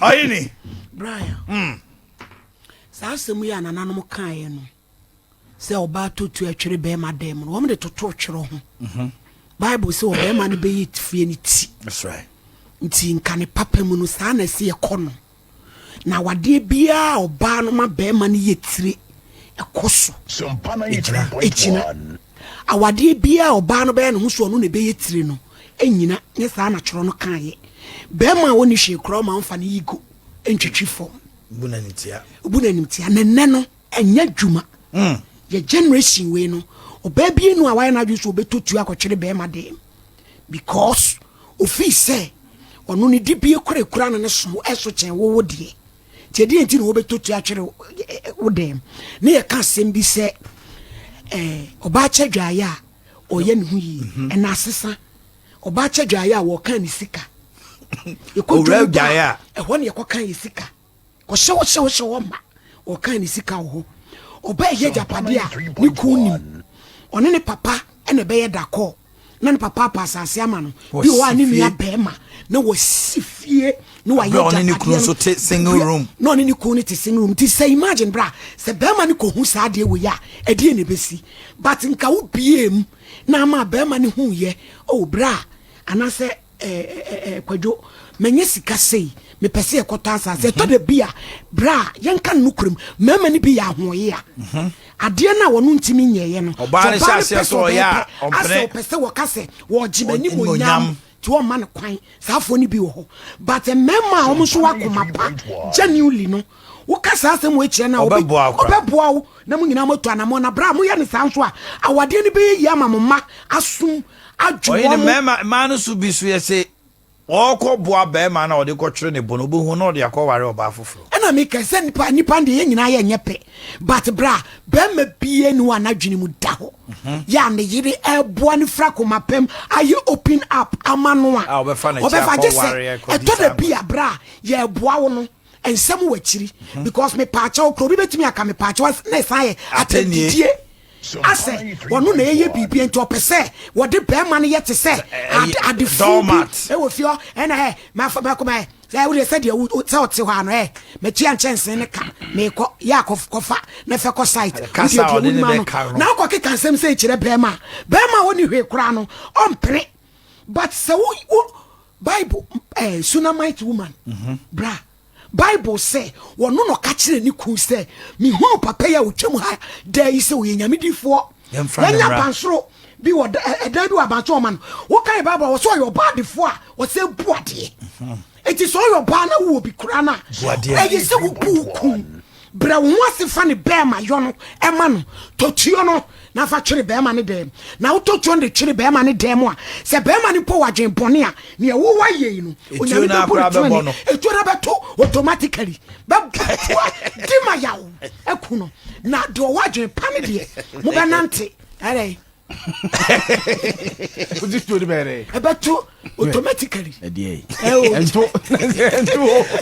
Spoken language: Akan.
Ayini. Brian. Saa semu ya nananom kan ye no. Se Obaa Tuo A twere be ma dem no. Wo de toto twere ho. Bible say Obaa ma ne be yitifie ni ti. That's right. Nti nka ne papa mu no saa na se ye kono. Na wade bia Obaa no ma be ma ne yetire ekoso. SOMPA 3.1. Awade bia Obaa no be ne ho so no ne be yetire no. Enyina ne saa na twere no kan ye. Be ma woni hwe kro ma mfa ne yigo entwetwi fom. Ubuna nimtia ne no enya dwuma ye generation we no Obaa bie no awai na dwu so obetutu akotwere be ma dem because ofi say ono ne dibie kura no ne so eso chen wo de tie die nti no obetutu atwere wo dem ne ye ka sem bi se Obaa chadwaye a oye ne hu yi na asesa Obaa chadwaye a wo kan ni sika Owura gaya ehwo ne yekokan yesika ko hyewo ma o kan ni sika wo Obaa ye japade a ni kunim one ne papa ene be ye dako na ne papa pasase ama no bi wa ni nua be ma na wo sifie no wa ye japade ni kunu so te single room no ni kunu te single room ti say imagine bra se be ma ni ko hu sa de we ya e de ne besi but nka wo biem na ma be ma ni hu ye o bra anase kwadwo menye sika sei me pese ekota asase to de bia bra yenka nukurum mema ni bi ya hoye a ade na wono ntimi nyeye no Obaa ne hyase so ya ase pese wo kase wo jimani monyam ti wo man kwan saafo ni bi wo ho but mema o so wakoma pa genuinely no wo kasa asem wo ekire na obeboa wo na mu nyina moto anamo na bra mo ye ne sanso a awade ni be yi amamma asum adwo wo mema manu su bi su ye se Oko boa be ma na ode ko twere ne bo no bo hu na ode akọware Obaa foforo. Ena me ka se nipa de ye nyina ye nyepe. But bra, be ma bie nu anadwene mu da ho. Ya ne yire eboa ni fra komapem aye open up amano a. Obefa na cha akọware e to da bia bra, ye eboa wo no ensem wachiri because me paacha okro bi betimi aka me paacha na saye atendie. Ase wonu na ye bibie nti opese wo de be ma ne ye te se ade domat e wo fio ena ma koma say we say de se ote ho ano me tia nchense ne ka me ko ya kofa na fe ko site na ko ke kan sem say kire be ma woni hwe kura no ompre but se wo Bible Sunamite woman bra Bible say wono no ka kire ni kun say me hu papa ya otwam ha da yi say we nyamedifo yanya bansoro bi wo edadu abanto man wo kan Bible wo so your badifo a wo say buade it is all your bana wo bi kura na e yi say wo buku bra wo asifa ne be ma yo no e ma no totuo no na fa twere be ma ne dem na wo totuo ne twere be ma ne dem a se be ma ne po wadwen bone a ne wo waye no onya na akra be bono etu na beto automatically ba di ma yawo ekuno na de wadwen pane de mo be nante are Odi sto de bere ebeto automatically ento